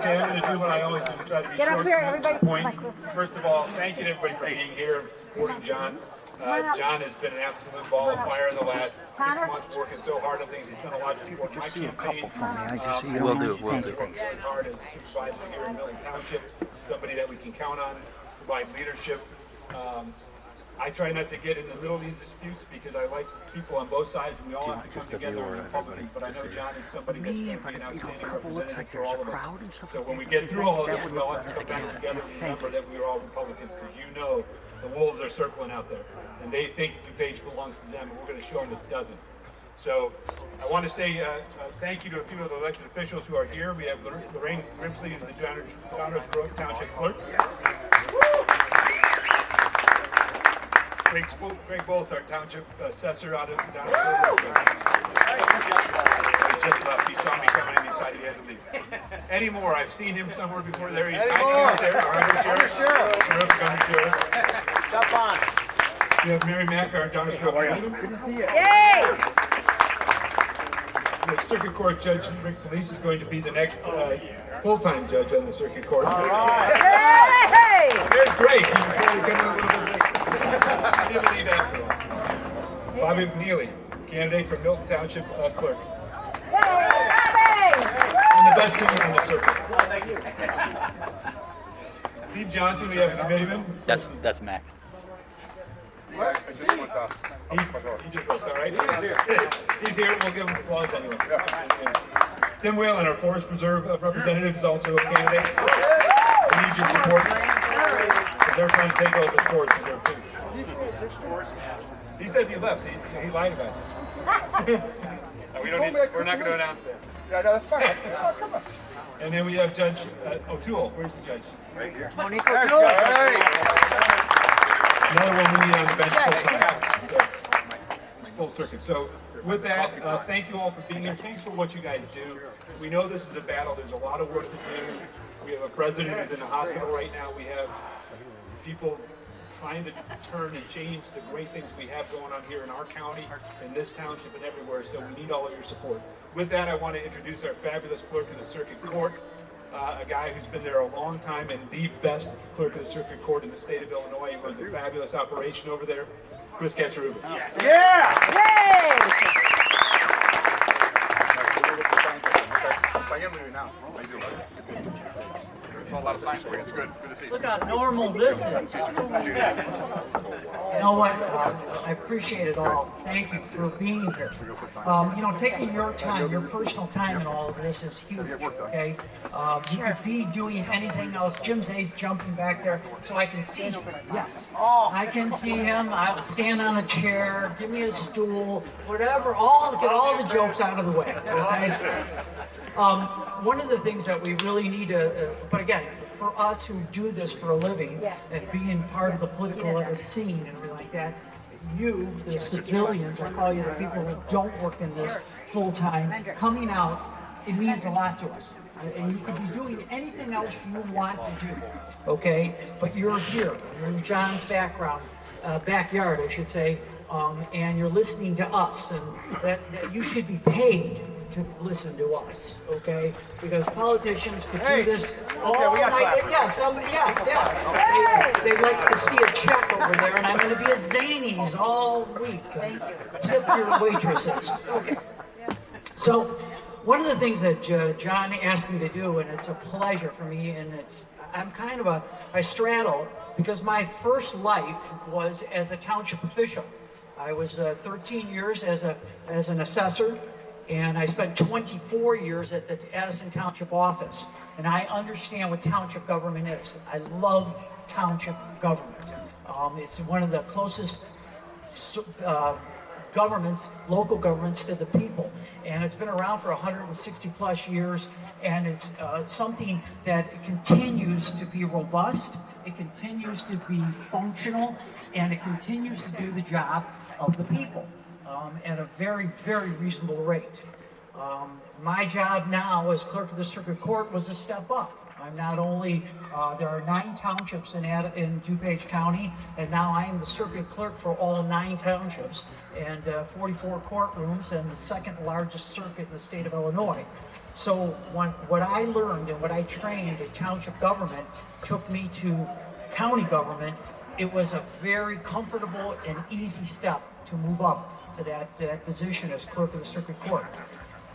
Okay, I'm going to do what I always do to try to be Get up short here, and to the everybody. point. First of all, thank you to everybody for being here and supporting John. John has been an absolute ball of fire in the last 6 months, working so hard on things. He's done a lot to support my campaign. We'll do. Thanks. Hard as supervisor here in Milton Township, somebody that we can count on to provide leadership. I try not to get in the middle of these disputes because I like people on both sides, and we all have to come together as Republicans. But I know John is somebody that's going to be an outstanding representative for all of us. So when we get through all of this, we all have to come back together and remember that we are all Republicans, because you know the wolves are circling out there, and they think DuPage belongs to them, and we're going to show them it doesn't. So I want to say thank you to a few of the elected officials who are here. We have Lorraine Grimsley, the Downers Grove Township Clerk. Greg Boltz, our township assessor out of Downers Grove. He just left. He saw me coming in. He decided he had to leave. Eddie Moore, I've seen him somewhere before. There he is. Eddie Moore. There. Stop on. We have Mary Mack, our Downers Grove. Good to see you. Yay! The Circuit Court Judge Rick Felice is going to be the next full-time judge on the Circuit Court. All right. Hey! There's Greg. He's getting a little bit late. I didn't believe after all. Bobby McNeely, candidate for Milton Township Clerk. Yay! And the best singer on the circuit. Steve Johnson, we have a committeeman. That's Mac. What? He just left, all right? He's here. We'll give him applause anyway. Tim Whalen, our Forest Preserve representative, is also a candidate. We need your support. They're trying to take over the forest preserve too. He said he left. He lied about it. We don't need, we're not going to announce that. Yeah, no, that's fine. Come on. And then we have Judge O'Toole. Where's the judge? Right here. Monique O'Toole. Another one we need on the bench full circuit. So with that, thank you all for being here. Thanks for what you guys do. We know this is a battle. There's a lot of work to do. We have a president who's in the hospital right now. We have people trying to turn and change the great things we have going on here in our county, in this township, and everywhere. So we need all of your support. With that, I want to introduce our fabulous clerk of the Circuit Court, a guy who's been there a long time and the best clerk of the Circuit Court in the state of Illinois. He runs a fabulous operation over there. Chris Kaczarubas. Yeah! Yay! I am leaving now. How you doing? There's a lot of signs for you. It's good. Good to see you. Look how normal this is. You know what? I appreciate it all. Thank you for being here. You know, taking your time, your personal time in all of this is huge, okay? You could be doing anything else. Jim Zay's jumping back there so I can see him. Yes. I can see him. I'll stand on a chair, give me a stool, whatever. Get all the jokes out of the way, okay? One of the things that we really need to, but again, for us who do this for a living and being part of the political scene and everything like that, you, the civilians, I call you the people who don't work in this full time, coming out, it means a lot to us. And you could be doing anything else you want to do, okay? But you're here, you're in John's backyard, I should say, and you're listening to us, and that you should be paid to listen to us, okay? Because politicians could do this all night. They'd like to see a check over there, and I'm going to be at Zany's all week. Tip your waitresses. Okay. So, one of the things that John asked me to do, and it's a pleasure for me, and I straddle, because my first life was as a township official. I was 13 years as an assessor, and I spent 24 years at the Addison Township office. And I understand what township government is. I love township government. It's one of the closest local governments to the people. And it's been around for 160 plus years. And it's something that continues to be robust. It continues to be functional. And it continues to do the job of the people. At a very, very reasonable rate. My job now as clerk of the Circuit Court was a step up. I'm not only, there are 9 townships in DuPage County, and now I am the circuit clerk for all 9 townships, and 44 courtrooms, and the second largest circuit in the state of Illinois. So what I learned and what I trained in township government took me to county government. It was a very comfortable and easy step to move up to that position as clerk of the circuit court.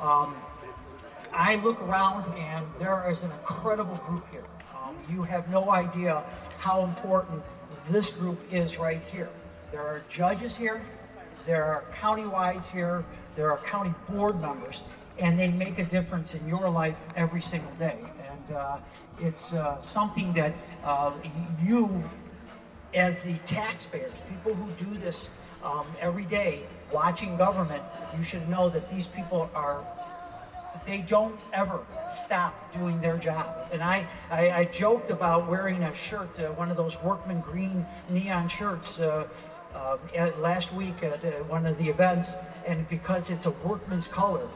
I look around and there is an incredible group here. You have no idea how important this group is right here. There are judges here, there are county-wides here, there are county board members, and they make a difference in your life every single day. And it's something that you, as the taxpayers, people who do this every day, watching government, you should know that these people they don't ever stop doing their job. And I joked about wearing a shirt, one of those workman green neon shirts last week at one of the events, and because it's a workman's color.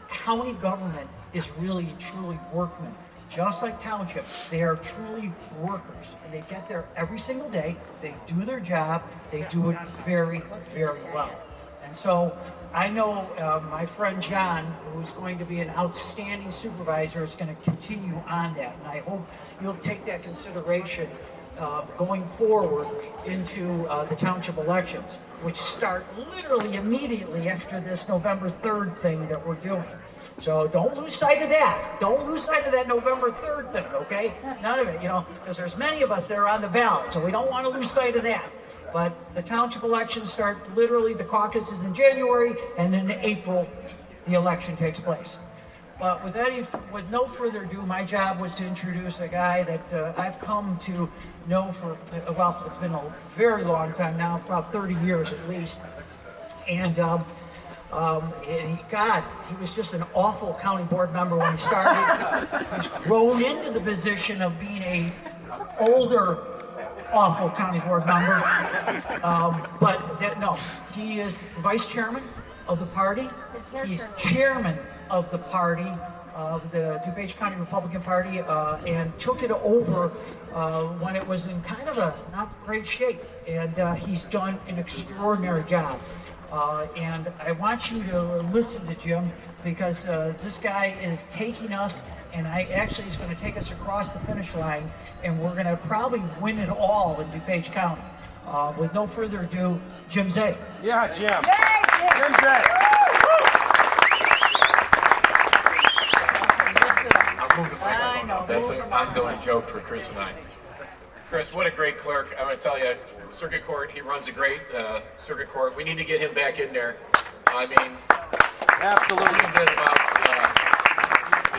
County government is really, truly workmen. Just like township, they are truly workers, and they get there every single day, they do their job, they do it very, very well. And so I know my friend John, who's going to be an outstanding supervisor, is going to continue on that. And I hope you'll take that consideration going forward into the township elections, which start literally immediately after this November 3rd thing that we're doing. So don't lose sight of that. Don't lose sight of that November 3rd thing, okay? None of it, because there's many of us that are on the ballot, so we don't want to lose sight of that. But the township elections start literally, the caucus is in January, and then in April, the election takes place. But with no further ado, my job was to introduce a guy that I've come to know for, well, it's been a very long time now, about 30 years at least. And God, he was just an awful county board member when he started. He's grown into the position of being a older, awful county board member. No, he is the vice chairman of the party. He's chairman of the party, of the DuPage County Republican Party, and took it over when it was in kind of a not great shape. And he's done an extraordinary job. And I want you to listen to Jim, because this guy is taking us, and actually he's going to take us across the finish line, and we're going to probably win it all in DuPage County. With no further ado, Jim Zay. Yeah, Jim. Yay, Jim. Jim Zay. I'll move the microphone up. That's an ongoing joke for Chris and I. Chris, what a great clerk. I'm going to tell you, circuit court, he runs a great circuit court. We need to get him back in there. I mean, Absolutely. a bit about,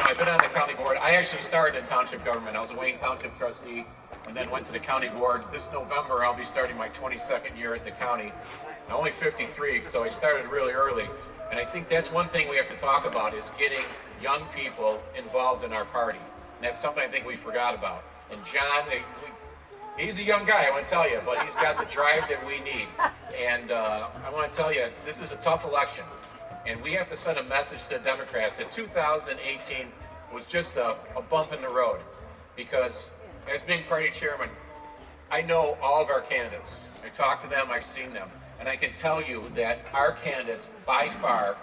I've been on the county board. I actually started in township government. I was a Wayne Township trustee and then went to the county board. This November, I'll be starting my 22nd year at the county. I'm only 53, so I started really early. And I think that's one thing we have to talk about, is getting young people involved in our party. And that's something I think we forgot about. And John, he's a young guy, I want to tell you, but he's got the drive that we need. And I want to tell you, this is a tough election. And we have to send a message to Democrats that 2018 was just a bump in the road. Because as being party chairman, I know all of our candidates. I talk to them, I've seen them. And I can tell you that our candidates, by far,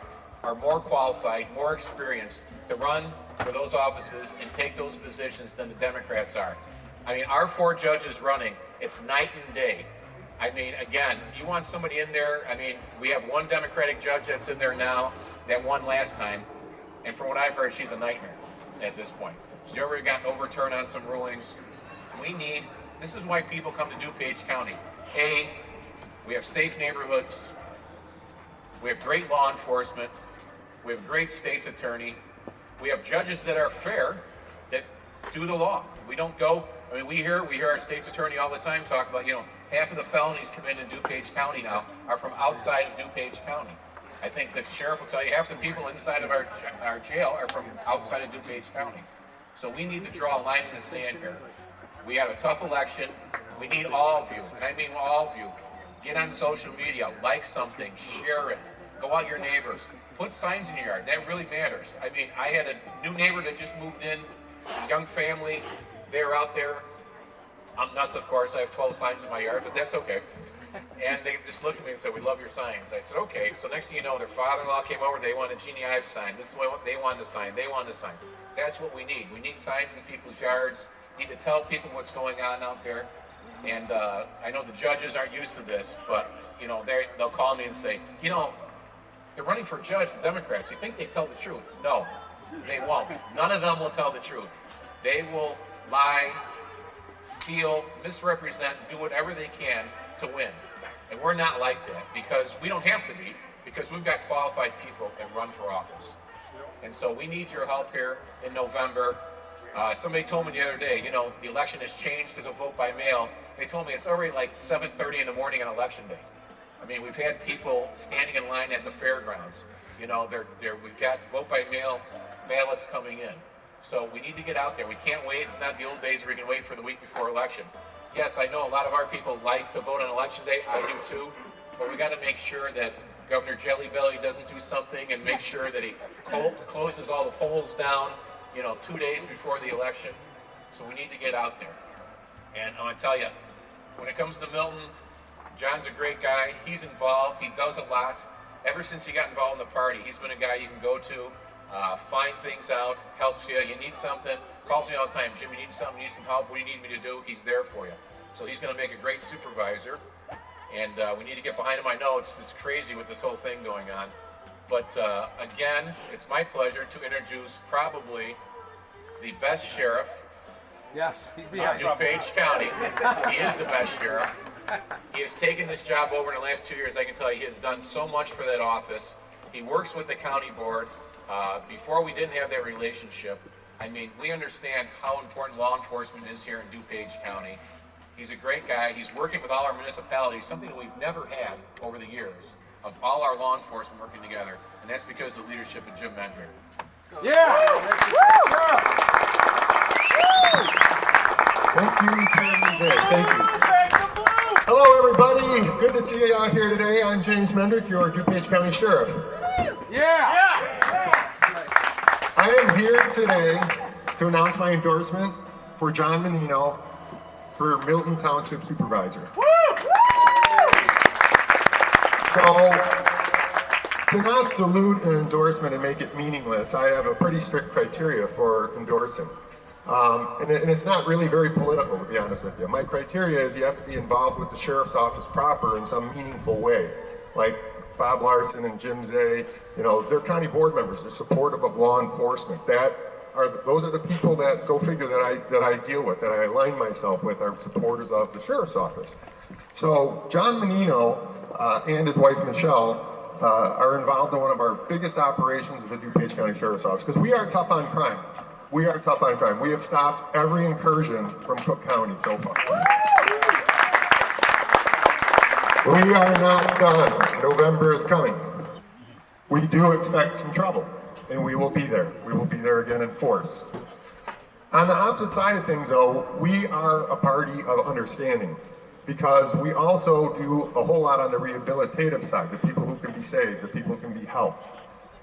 are more qualified, more experienced to run for those offices and take those positions than the Democrats are. I mean, our 4 judges running, it's night and day. I mean, again, you want somebody in there, I mean, we have one Democratic judge that's in there now that won last time, and from what I've heard, she's a nightmare at this point. She's already gotten overturned on some rulings. This is why people come to DuPage County. A, we have safe neighborhoods, we have great law enforcement, we have great state's attorney, we have judges that are fair, that do the law. We don't go, I mean, we hear our state's attorney all the time talk about, half of the felonies committed in DuPage County now are from outside of DuPage County. I think the sheriff will tell you half the people inside of our jail are from outside of DuPage County. So we need to draw a line in the sand here. We had a tough election. We need all of you, and I mean all of you. Get on social media, like something, share it. Go out to your neighbors. Put signs in your yard. That really matters. I mean, I had a new neighbor that just moved in, young family. They're out there. I'm nuts, of course. I have 12 signs in my yard, but that's okay. And they just looked at me and said, "We love your signs." I said, "Okay." So next thing you know, their father-in-law came over. They wanted Jeannie Ives sign. This is what they wanted to sign. They wanted to sign. That's what we need. We need signs in people's yards. We need to tell people what's going on out there. And I know the judges aren't used to this, but you know, they'll call me and say, "You know, they're running for judge, the Democrats. You think they tell the truth?" No, they won't. None of them will tell the truth. They will lie, steal, misrepresent, do whatever they can to win. And we're not like that because we don't have to be, because we've got qualified people that run for office. And so we need your help here in November. Somebody told me the other day, you know, the election has changed as a vote by mail. They told me it's already like 7:30 in the morning on election day. I mean, we've had people standing in line at the fairgrounds. You know, we've got vote by mail ballots coming in. So we need to get out there. We can't wait. It's not the old days where we can wait for the week before election. Yes, I know a lot of our people like to vote on election day. I do too. But we got to make sure that Governor Jellybelly doesn't do something and make sure that he closes all the polls down, you know, 2 days before the election. So we need to get out there. And I'm going to tell you, when it comes to Milton, John's a great guy. He's involved. He does a lot. Ever since he got involved in the party, he's been a guy you can go to, find things out, helps you. You need something, calls me all the time. "Jim, you need something, you need some help, what do you need me to do?" He's there for you. So he's going to make a great supervisor. And we need to get behind him. I know it's just crazy with this whole thing going on. But again, it's my pleasure to introduce probably the best sheriff Yes, he's of behind. DuPage County. He is the best sheriff. He has taken this job over in the last 2 years. I can tell you he has done so much for that office. He works with the county board. Before we didn't have that relationship. I mean, we understand how important law enforcement is here in DuPage County. He's a great guy. He's working with all our municipalities, something that we've never had over the years, of all our law enforcement working together. And that's because of the leadership of Jim Mender. Yeah. Thank you, Chairman Day. Thank you. Hello, everybody. Good to see you out here today. I'm James Mendrick, your DuPage County Sheriff. Yeah. I am here today to announce my endorsement for John Monino for Milton Township Supervisor. So, to not dilute an endorsement and make it meaningless, I have a pretty strict criteria for endorsing. And it's not really very political, to be honest with you. My criteria is you have to be involved with the sheriff's office proper in some meaningful way. Like Bob Larson and Jim Zay, you know, they're county board members. They're supportive of law enforcement. Those are the people that, go figure, that I deal with, that I align myself with, are supporters of the sheriff's office. So John Monino and his wife Michelle are involved in one of our biggest operations of the DuPage County Sheriff's Office, because we are tough on crime. We are tough on crime. We have stopped every incursion from Cook County so far. We are not done. November is coming. We do expect some trouble, and we will be there. We will be there again in force. On the opposite side of things, though, we are a party of understanding, because we also do a whole lot on the rehabilitative side, the people who can be saved, the people who can be helped.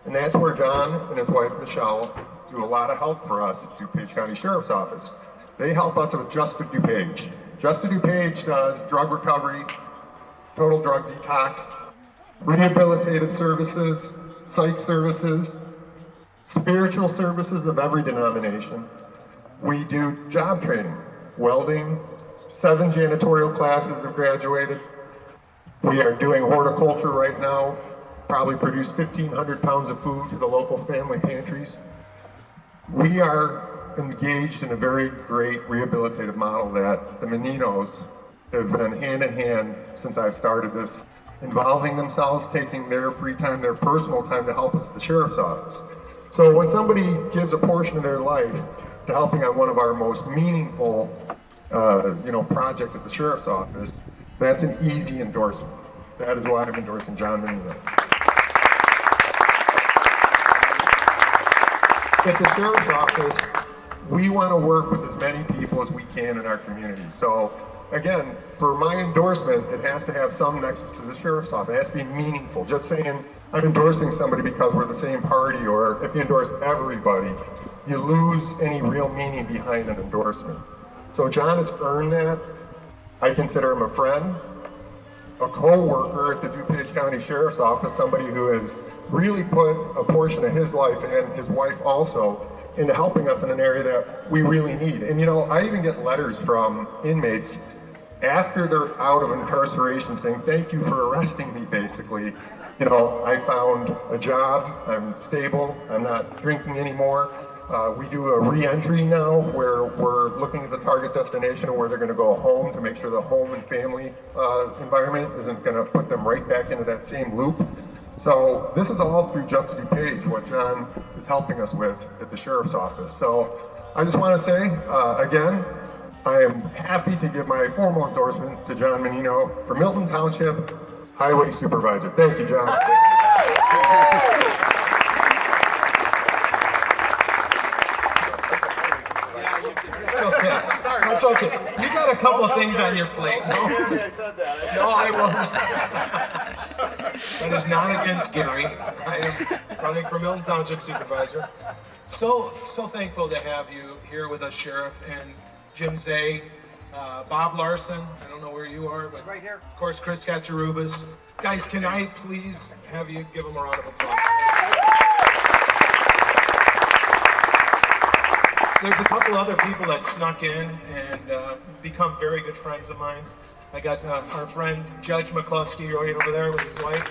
And that's where John and his wife, Michelle, do a lot of help for us at DuPage County Sheriff's Office. They help us with Just to DuPage. Just to DuPage does drug recovery, total drug detox, rehabilitative services, psych services, spiritual services of every denomination. We do job training, welding, 7 janitorial classes have graduated. We are doing horticulture right now, probably produce 1,500 pounds of food for the local family pantries. We are engaged in a very great rehabilitative model that the Moninos have been hand in hand since I've started this, involving themselves, taking their free time, their personal time to help us at the sheriff's office. So when somebody gives a portion of their life to helping on one of our most meaningful projects at the sheriff's office, that's an easy endorsement. That is why I'm endorsing John Monino. At the sheriff's office, we want to work with as many people as we can in our community. So again, for my endorsement, it has to have some nexus to the sheriff's office. It has to be meaningful. Just saying I'm endorsing somebody because we're the same party, or if you endorse everybody, you lose any real meaning behind an endorsement. So John has earned that. I consider him a friend. a co-worker at the DuPage County Sheriff's Office, somebody who has really put a portion of his life and his wife also into helping us in an area that we really need. And you know, I even get letters from inmates after they're out of incarceration saying, thank you for arresting me, basically. You know, I found a job, I'm stable, I'm not drinking anymore. We do a re-entry now where we're looking at the target destination where they're going to go home to make sure the home and family environment isn't going to put them right back into that same loop. So this is all through Just to DuPage, what John is helping us with at the Sheriff's Office. So I just want to say, again, I am happy to give my formal endorsement to John Monino for Milton Township Highway Supervisor. Thank you, John. That's okay. You got a couple of things on your plate. No, I will not. That is not against Gary. I am running for Milton Township Supervisor. So thankful to have you here with us, Sheriff, and Jim Zay, Bob Larson. I don't know where you are, but right here. Of course, Chris Kacherubas. Guys, can I please have you give them a round of applause? There's a couple other people that snuck in and become very good friends of mine. I got our friend Judge McCluskey right over there with his wife.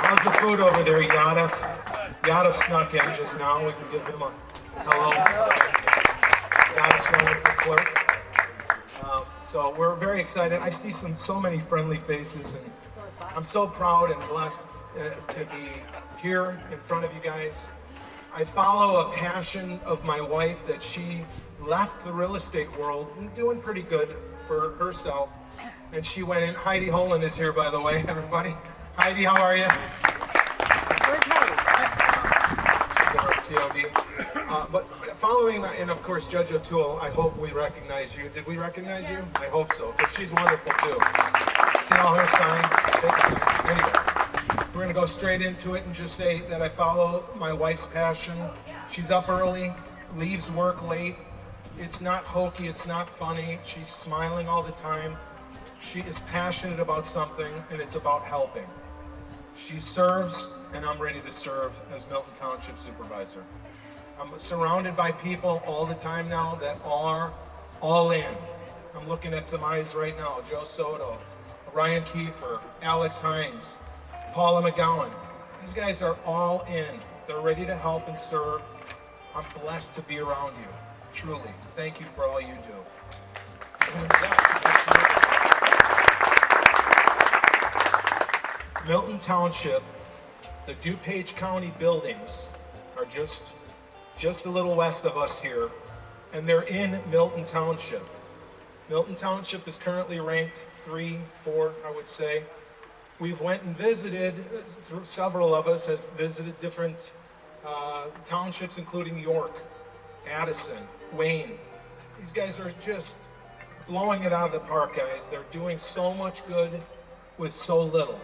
How's the food over there, Yadav? Yadav snuck in just now. We can give him a hello. Yadav's wonderful clerk. So we're very excited. I see so many friendly faces, and I'm so proud and blessed to be here in front of you guys. I follow a passion of my wife that she left the real estate world and doing pretty good for herself. And she went in. Heidi Holland is here, by the way, everybody. Heidi, how are you? Where's Heidi? She's our COD. But following, and of course, Judge O'Toole, I hope we recognize you. Did we recognize you? I hope so, because she's wonderful too. See all her signs? Take a sign. Anyway. We're going to go straight into it and just say that I follow my wife's passion. She's up early, leaves work late. It's not hokey, it's not funny. She's smiling all the time. She is passionate about something, and it's about helping. She serves, and I'm ready to serve as Milton Township Supervisor. I'm surrounded by people all the time now that are all in. I'm looking at some eyes right now. Joe Soto, Ryan Kiefer, Alex Hines, Paula McGowan. These guys are all in. They're ready to help and serve. I'm blessed to be around you, truly. Thank you for all you do. Milton Township, the DuPage County buildings are just a little west of us here, and they're in Milton Township. Milton Township is currently ranked 3, 4, I would say. We've went and visited, several of us have visited different townships, including York, Addison, Wayne. These guys are just blowing it out of the park, guys. They're doing so much good with so little.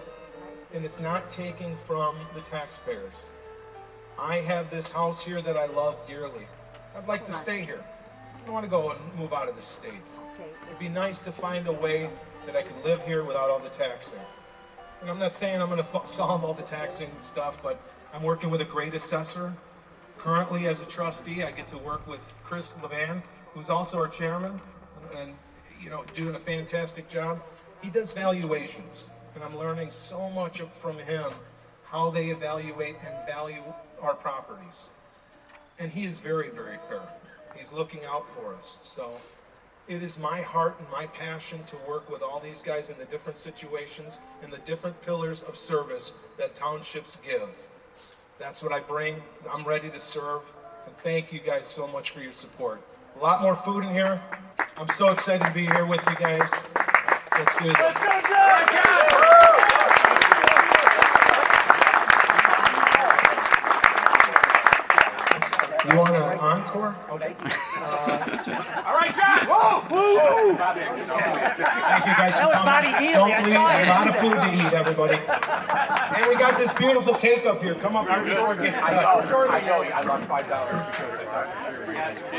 And it's not taking from the taxpayers. I have this house here that I love dearly. I'd like to stay here. I don't want to go and move out of the state. It'd be nice to find a way that I could live here without all the taxing. And I'm not saying I'm going to solve all the taxing stuff, but I'm working with a great assessor. Currently, as a trustee, I get to work with Chris Levan, who's also our chairman, and doing a fantastic job. He does valuations, and I'm learning so much from him, how they evaluate and value our properties. And he is very, very fair. He's looking out for us. So it is my heart and my passion to work with all these guys in the different situations and the different pillars of service that townships give. That's what I bring. I'm ready to serve. And thank you guys so much for your support. A lot more food in here. I'm so excited to be here with you guys. Let's do this. You want an encore? Okay. All right, John. Woo! Thank you guys for was coming. Bobby Healy. Don't I leave. saw it. A lot of food to eat, everybody. And we got this beautiful cake up here. Come up before it gets cut. I know. I lost $5 because